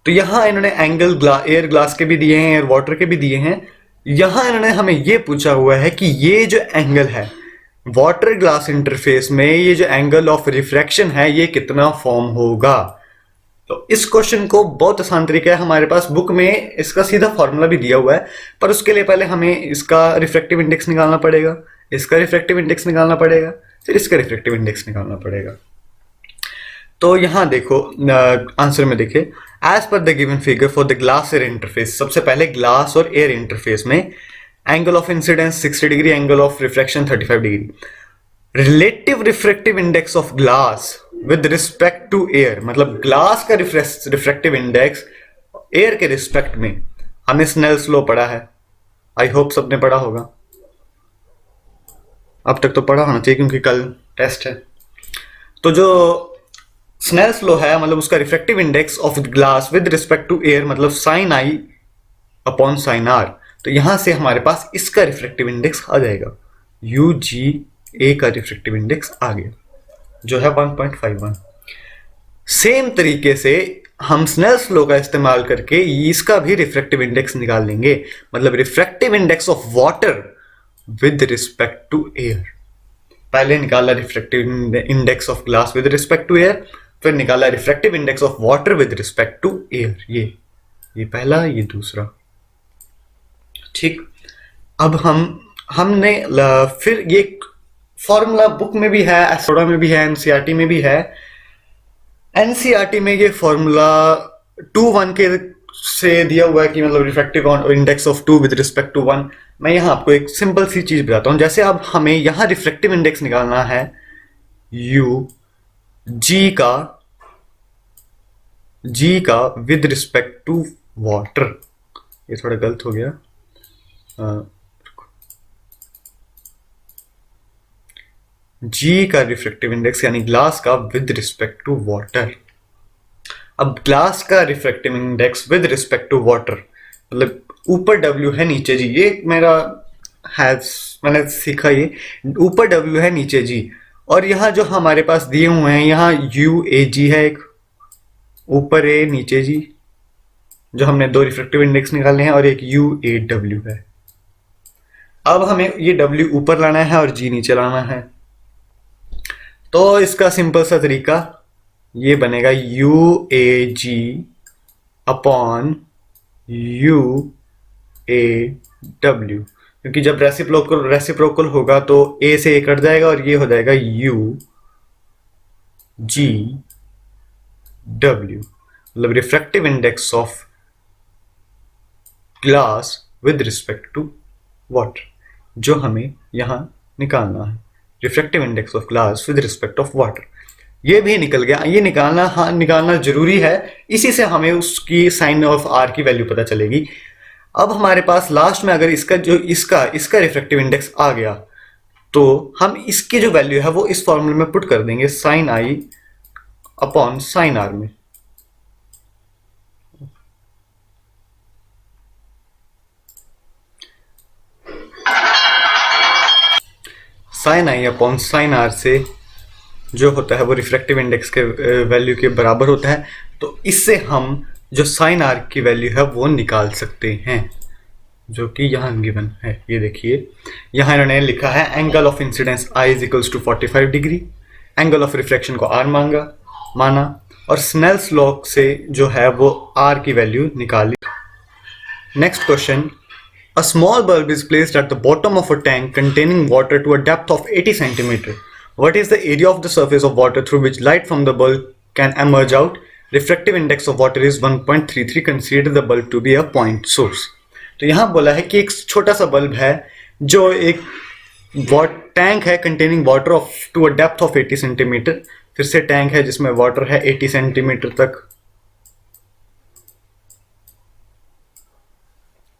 तो यहाँ इन्होंने एंगल एयर ग्लास के भी दिए हैं, एयर वाटर के भी दिए हैं। यहाँ इन्होंने हमें ये पूछा हुआ है कि ये जो एंगल है वाटर ग्लास इंटरफेस में, ये जो एंगल ऑफ रिफ्रैक्शन है ये कितना फॉर्म होगा। तो इस क्वेश्चन को बहुत आसान तरीका है, हमारे पास बुक में इसका सीधा फॉर्मूला भी दिया हुआ है, पर उसके लिए पहले हमें इसका रिफ्रैक्टिव इंडेक्स निकालना पड़ेगा, इसका रिफ्रैक्टिव इंडेक्स निकालना पड़ेगा, फिर इसका रिफ्रैक्टिव इंडेक्स निकालना पड़ेगा। तो यहां देखो आंसर में देखे, as per the given figure for the glass air interface, सबसे पहले ग्लास और एयर इंटरफेस में angle of incidence 60 degree, angle of refraction 35 degree. Relative refractive index of glass with respect to air, मतलब glass का refractive index air के respect में, हमने Snell's law पढ़ा है, आई होप सबने पढ़ा होगा, अब तक तो पढ़ा होना चाहिए क्योंकि कल टेस्ट है। तो जो स्नेल्स लॉ है मतलब उसका refractive index of glass with respect to air मतलब sine i upon sine r. तो यहां से हमारे पास इसका रिफ्रैक्टिव इंडेक्स आ जाएगा, यू जी ए का रिफ्रैक्टिव इंडेक्स आ गया जो है 1.51। सेम तरीके से हम स्नेल्स लॉ का इस्तेमाल करके इसका भी रिफ्रैक्टिव इंडेक्स निकाल लेंगे, मतलब refractive index of water with respect to air. पहले निकाला refractive index of glass with respect to air, फिर निकाला refractive index of water with respect to air. ये पहला, ये दूसरा, ठीक। अब हमने फिर ये फॉर्मूला बुक में भी है, एसोडा में भी है, एनसीईआरटी में भी है। एनसीईआरटी में ये फॉर्मूला 2:1 के से दिया हुआ है कि मतलब refractive index of 2 with respect to 1। मैं यहाँ आपको एक सिंपल सी चीज बताता हूँ, जैसे अब हमें यहाँ रिफ्रैक्टिव इंडेक्स निकालना है यू जी का विद रिस्पेक्ट टू वाटर। ये थोड़ा गलत हो गया, जी का रिफ्रैक्टिव इंडेक्स यानी ग्लास का विद रिस्पेक्ट टू वाटर। अब ग्लास का refractive index with respect to water मतलब ऊपर W है नीचे G, ये मेरा है मैंने सीखा, ये ऊपर W है नीचे G, और यहाँ जो हमारे पास दिए हुए हैं यहाँ UAG है, एक ऊपर A नीचे G, जो हमने दो रिफ्रैक्टिव इंडेक्स निकाले हैं, और एक UAW है। अब हमें ये W ऊपर लाना है और G नीचे लाना है, तो इसका सिंपल सा तरीका ये बनेगा UAG अपॉन UAW, क्योंकि जब रेसिप्रोकल होगा तो A से A कट जाएगा और ये हो जाएगा UGW, मतलब refractive index of glass with respect to water, जो हमें यहां निकालना है, refractive index of glass with respect of water. ये भी निकल गया, ये निकालना, हाँ निकालना जरूरी है, इसी से हमें उसकी साइन ऑफ आर की वैल्यू पता चलेगी। अब हमारे पास लास्ट में अगर इसका रिफ्रैक्टिव इंडेक्स आ गया तो हम इसकी जो वैल्यू है वो इस फॉर्मूले में पुट कर देंगे, sine i upon sine r में। Sine i upon sine r से जो होता है वो रिफ्रैक्टिव इंडेक्स के वैल्यू के बराबर होता है, तो इससे हम जो साइन आर की वैल्यू है वो निकाल सकते हैं, जो कि यहाँ गिवन है। ये देखिए यहाँ इन्होंने लिखा है angle of incidence I is equals to 45 degree, angle of refraction को R माना, और स्नेल्स लॉ से जो है वो R की वैल्यू निकाली। Next question, a small bulb is placed at the bottom of a tank containing water to a depth of 80 centimeter. What is the area of the surface of water through which light from the bulb can emerge out? Refractive index of water is 1.33. Consider the bulb to be a point source. तो यहाँ बोला है कि एक छोटा सा bulb है जो एक टैंक है containing water of to a depth of 80 centimeter. फिर से टैंक है जिसमें वाटर है 80 सेंटीमीटर तक।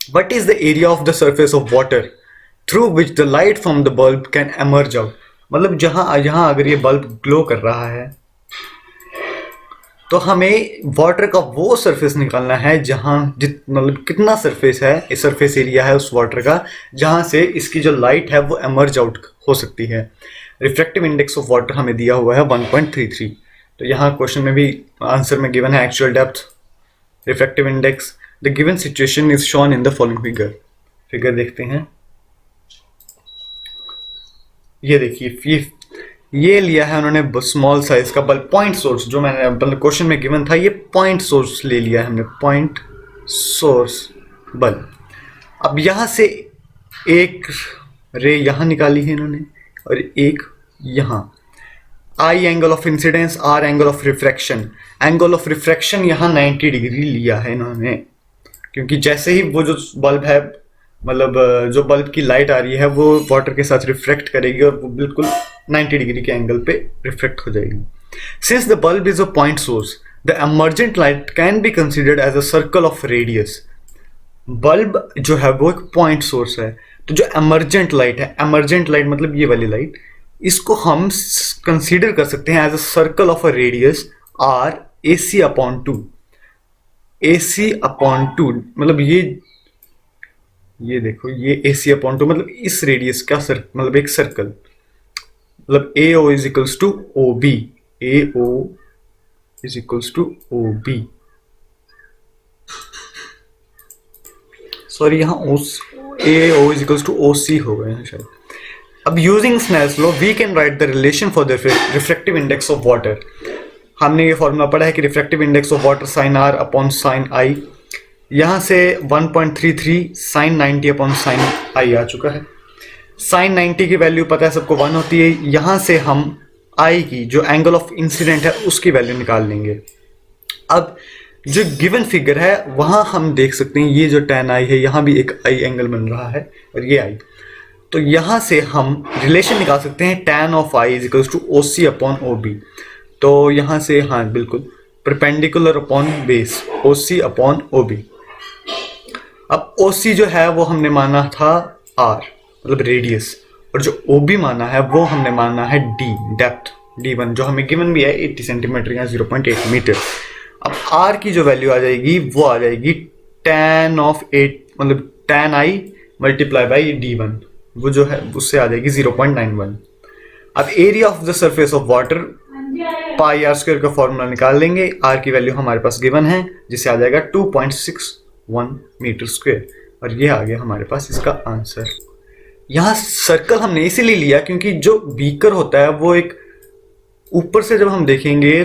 What is the area of the surface of water through which the light from the bulb can emerge out? मतलब यहाँ अगर ये बल्ब ग्लो कर रहा है तो हमें वाटर का वो सरफेस निकालना है जहाँ मतलब कितना सरफेस है, इस सरफेस एरिया है उस वाटर का जहाँ से इसकी जो लाइट है वो एमर्ज आउट हो सकती है। रिफ्रैक्टिव इंडेक्स ऑफ वाटर हमें दिया हुआ है 1.33। तो यहाँ क्वेश्चन में भी आंसर में गिवन है actual depth refractive index. The given situation is shown in the following figure. Figure देखते हैं, ये देखिए, ये लिया है उन्होंने स्मॉल साइज का बल्ब, पॉइंट सोर्स, जो मैंने मतलब क्वेश्चन में गिवन था, ये पॉइंट सोर्स ले लिया है हमने, पॉइंट सोर्स बल्ब. अब यहां से एक रे यहां निकाली है इन्होंने और एक यहां. I angle of incidence, r angle of refraction. Angle of refraction यहां 90 डिग्री लिया है इन्होंने, क्योंकि जैसे ही वो जो बल्ब है, मतलब जो बल्ब की लाइट आ रही है वो वाटर के साथ रिफ्लेक्ट करेगी और वो बिल्कुल 90 डिग्री के एंगल पे रिफ्लेक्ट हो जाएगी. Since the bulb is a point source, the emergent light can be considered as a circle of radius. Bulb जो है वो एक पॉइंट सोर्स है, तो जो एमर्जेंट लाइट है, एमर्जेंट लाइट मतलब ये वाली लाइट, इसको हम कंसीडर कर सकते हैं as a circle of a radius R AC upon 2. AC upon 2 मतलब ये देखो, ये AC अपॉन 2 मतलब इस रेडियस का मतलब एक सर्कल, मतलब AO is equals to OB. AO is equals to OB. Sorry, यहाँ AO is equals to OC हो गए हैं शायद. अब using Snell's law we can write the relation for the refractive index of water. हमने ये formula पढ़ा है कि refractive index of water sine R upon sine I. यहाँ से 1.33 साइन 90 अपॉन साइन I आ चुका है. साइन 90 की वैल्यू पता है सबको 1 होती है. यहाँ से हम I की जो एंगल ऑफ इंसिडेंट है उसकी वैल्यू निकाल लेंगे. अब जो गिवन फिगर है वहाँ हम देख सकते हैं ये जो tan I है, यहाँ भी एक I एंगल बन रहा है और ये I. तो यहाँ से हम रिलेशन निकाल सकते हैं tan of I is equals to OC upon OB. तो यहाँ से हाँ बिल्कुल perpendicular upon base, OC upon OB. अब OC जो है वो हमने माना था R मतलब रेडियस, और जो OB माना है वो हमने माना है D डेप्थ, D1 जो हमें गिवन भी है 80 सेंटीमीटर या 0.8 मीटर. अब R की जो वैल्यू आ जाएगी वो आ जाएगी tan ऑफ 8 मतलब tan I multiply by D1, वो जो है उससे आ जाएगी 0.91. अब area of the surface of water pi R square का फॉर्मूला निकाल लेंगे. आर की वैल्यू हमारे पास गिवन है जिससे आ जाएगा 2.61 मीटर स्क्वायर, और ये आ गया हमारे पास इसका आंसर. यहाँ सर्कल हमने इसीलिए लिया क्योंकि जो बीकर होता है वो एक ऊपर से जब हम देखेंगे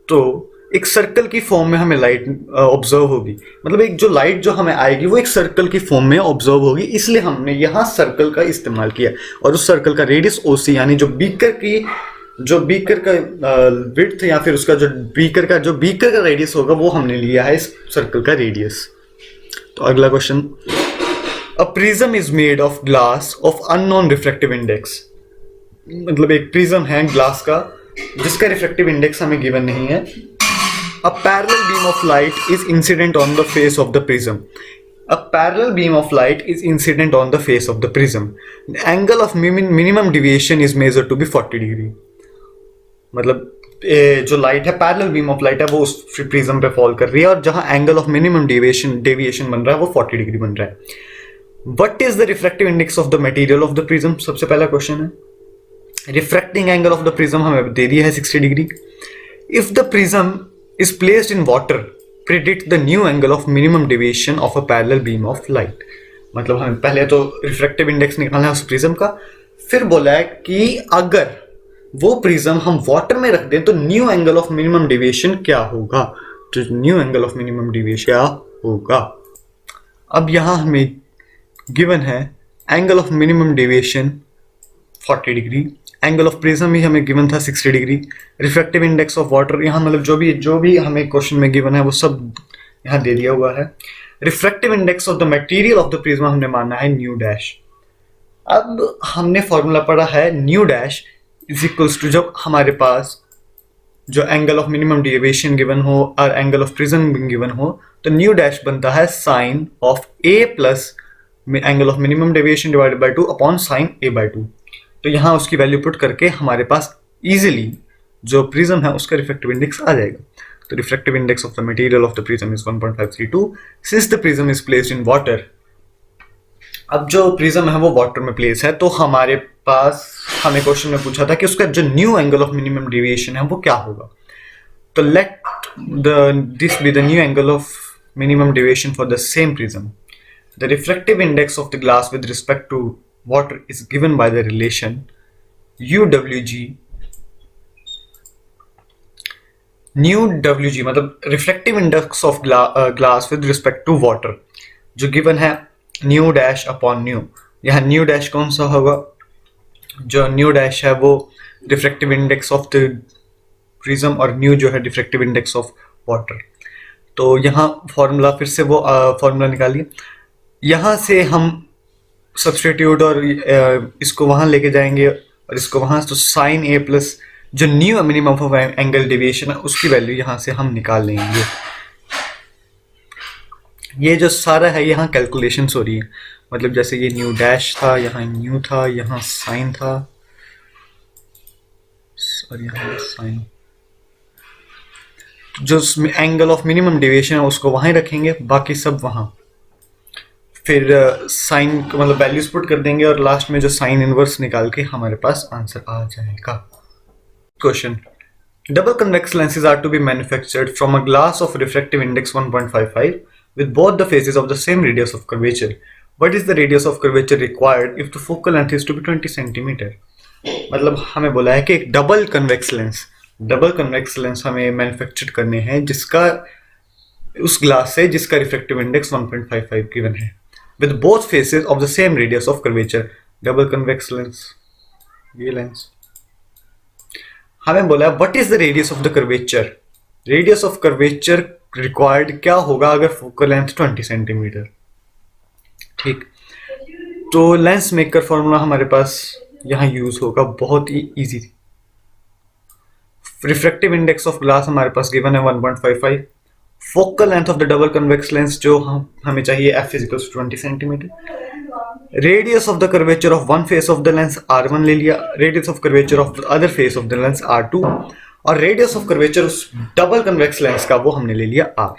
तो एक सर्कल की फॉर्म में हमें लाइट ऑब्जर्व होगी, मतलब एक जो लाइट जो हमें आएगी वो एक सर्कल की फॉर्म में ऑब्जर्व होगी, इसलिए हमने यहाँ सर्कल का इस्तेमाल किया. और उस सर्कल का रेडियस OC यानी जो बीकर का विड्थ या फिर उसका जो बीकर का रेडियस होगा वो हमने लिया है इस सर्कल का रेडियस. तो अगला question, a prism is made of glass of unknown refractive index. मतलब एक प्रिज्म है ग्लास का जिसका रिफ्रैक्टिव इंडेक्स हमें गिवन नहीं है. A parallel beam of light is incident on the face of the prism. A parallel beam of light is incident on the face of the prism. The angle of minimum deviation is measured to be 40 degree. मतलब जो light है, parallel beam of light है, वो उस prism पे fall कर रही है और जहां एंगल ऑफ मिनिमम डेविएशन बन रहा है वो 40 डिग्री बन रहा है. What is the refractive index of the material of the prism? सबसे पहला क्वेश्चन है. Refracting angle of the prism हमें दे दिया है 60 degree. If the prism is placed in water, predict the new angle of minimum deviation of a parallel beam of light. मतलब हमें पहले तो रिफ्रैक्टिव इंडेक्स निकालना है उस प्रिज्म का, फिर बोला है कि अगर वो प्रिज्म हम वाटर में रख दें तो new angle of minimum deviation क्या होगा. तो new angle of minimum deviation क्या होगा? अब यहां हमें गिवन है angle of minimum deviation 40 degree, angle of prism ही हमें गिवन था 60 degree, refractive index of water यहाँ मतलब जो भी हमें क्वेश्चन में गिवन है वो सब यहाँ दे दिया हुआ है. Refractive index of the material of the prism हमने माना है न्यू डैश. अब हमने फॉर्मूला पढ़ा है mu dash is equals to, जब हमारे पास जो angle of minimum deviation given हो और एंगल ऑफ प्रिज्म गिवन हो तो न्यू डैश बनता है sine of A plus angle of minimum deviation divided by 2 upon sine A/2. तो यहाँ उसकी वैल्यू पुट करके हमारे पास इजीली जो प्रिज्म है उसका रिफ्रैक्टिव इंडेक्स आ जाएगा. तो refractive index of the material of the prism is 1.532 since the prism is placed in water. अब जो प्रिज्म है वो वाटर में प्लेस है, तो हमारे पास हमें क्वेश्चन में पूछा था कि उसका जो new angle of minimum deviation है वो क्या होगा. तो let this be the new angle of minimum deviation for the same prism. The refractive index of the glass with respect to water is given by the relation UWG. Mu WG मतलब reflective index of glass with respect to water, जो given है mu dash upon mu. यहाँ mu dash कौन सा होगा, जो mu dash है वो reflective index of the prism और न्यू जो है रिफ्लेक्टिव इंडेक्स ऑफ वाटर। तो यहाँ फॉर्मूला फिर से वो फॉर्मूला निकालिए, यहाँ से हम सब्सटीट्यूट और इसको वहाँ लेके जाएंगे और इसको वहाँ, तो साइन ए प्लस जो new minimum of angle deviation है उसकी वैल्यू यहाँ से हम निकाल लेंगे। ये जो सारा है यहाँ कैलकुलेशंस हो रही है, मतलब जैसे ये न्यू डैश था, यहाँ न्यू था, यहाँ साइन था और यहाँ साइन, जो एंगल ऑफ मिनिमम डेविएशन है उसको वहाँ ही रखेंगे, बाकी सब वहाँ। फिर साइन मतलब वैल्यूज पुट कर देंगे और लास्ट में जो साइन इनवर्स निकाल के हमारे पास आंसर आ जाएगा। Question, double convex lenses are to be manufactured from a glass of refractive index 1.55 with both the faces of the same radius of curvature. What is the radius of curvature required if the focal length is to be 20 cm? मतलब हमें बोला है कि एक double convex lens हमें manufacture करने हैं जिसका उस ग्लास से जिसका रिफ्रैक्टिव इंडेक्स 1.55 गिवन है, with both faces of the same radius of curvature. Double convex lens, ये लेंस हमें बोला है what is the radius of the curvature. Radius of curvature required क्या होगा अगर फोकल लेंथ 20 सेंटीमीटर, ठीक। तो लेंस मेकर फॉर्मूला हमारे पास यहाँ यूज होगा, बहुत ही easy. Refractive index of glass हमारे पास गिवन है 1.55, focal length of the double convex lens जो हमें चाहिए f is equals to 20 centimetre, radius of the curvature of one face of the lens R1 ले लिया, radius of curvature of the other face of the lens R2, और radius of curvature उस double convex lens का वो हमने ले लिया R।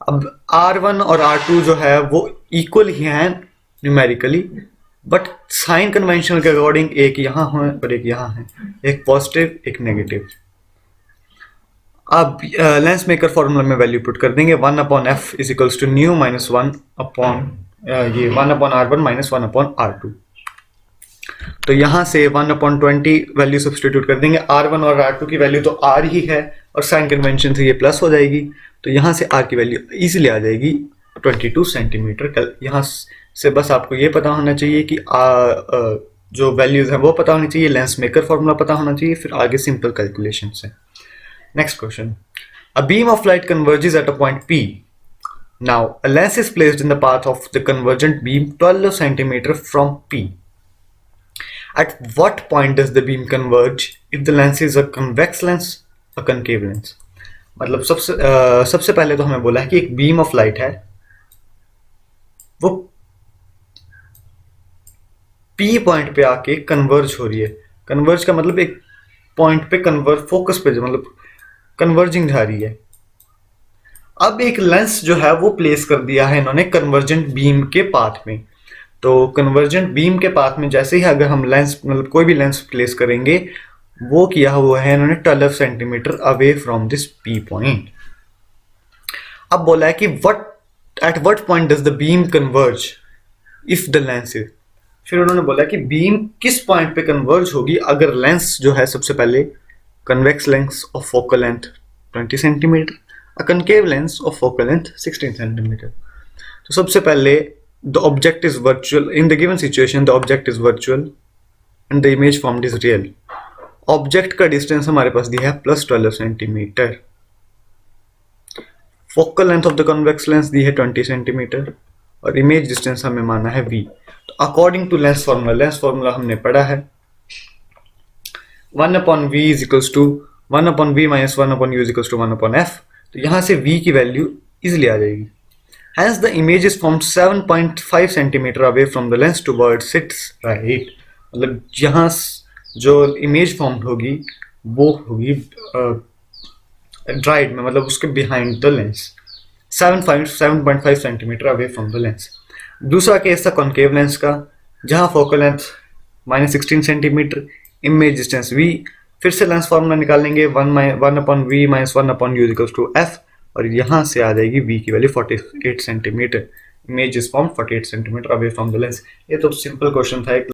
अब R1 और R2 जो है वो इक्वल ही हैं न्यूमेरिकली, बट साइन कन्वेंशन के अकॉर्डिंग एक यहाँ है और एक यहाँ है, एक पॉजिटिव एक नेगेटिव। अब लेंस मेकर फॉर्मूला में वैल्यू पुट कर देंगे, 1/f is equals to mu minus 1 upon ये 1/R1 माइनस 1/R2। तो यहाँ से 1/20 वैल्यू सब्सटीट्यूट कर देंगे, R1 और R2 की वैल्यू तो R ही है और साइन कन्वेंशन से ये प्लस हो जाएगी, तो यहाँ से R की वैल्यू इजीली आ जाएगी 22 सेंटीमीटर। यहाँ से बस आपको ये पता होना चाहिए कि जो वैल्यूज हैं वो पता होनी चाहिए, लेंस मेकर फॉर्मूला पता होना चाहिए, फिर आगे सिंपल कैलकुलेशन से। Next question, a beam of light converges at a point P. Now, a lens is placed in the path of the convergent beam 12 cm from P. At what point does the beam converge if the lens is a convex lens, a concave lens? मतलब सबसे पहले तो हमें बोला है कि एक beam of light है, वो P पॉइंट पे आके कन्वर्ज हो रही है। कन्वर्ज का मतलब एक पॉइंट पे फोकस पे मतलब कन्वर्जिंग जा रही है। अब एक लेंस जो है वो प्लेस कर दिया है इन्होंने कन्वर्जेंट बीम के पाथ में, तो कन्वर्जेंट बीम के पाथ में जैसे ही अगर हम लेंस मतलब कोई भी लेंस प्लेस करेंगे, वो किया हुआ है इन्होंने 12 centimetre away from this P point. अब बोला है कि at what point does the beam converge if the lens is, फिर उन्होंने बोला कि बीम किस पॉइंट पे कन्वर्ज होगी अगर लेंस जो है सबसे पहले convex lens of focal length 20 centimetre, a concave lens of focal length 16 centimeter. तो सबसे पहले the object is virtual in the given situation, the object is virtual and the image formed is real. Object का distance हमारे पास दिया है plus 12 centimeter. Focal length of the convex lens दी है 20 centimeter और image distance हमें माना है v. तो according to lens formula हमने पढ़ा है 1/v is equals to 1/v minus 1/u is equals to 1/f। तो यहाँ से v की वैल्यू इजिली आ जाएगी। Hence the image is formed 7.5 centimeter away from the lens towards its right। मतलब यहाँ जो इमेज फॉर्म होगी वो होगी राइट में, मतलब उसके behind the lens 7.5 centimetre away from the lens. दूसरा केस था कॉन्केव लेंस का, जहाँ focal length -16 centimetre, image distance v, फिर से लेंस फॉर्मूला निकालेंगे 1/v minus 1/u equals to f, और यहाँ से आ जाएगी v की value 48 centimetre. Image is found 48 centimetre away from the lens. ये तो सिंपल क्वेश्चन था, एक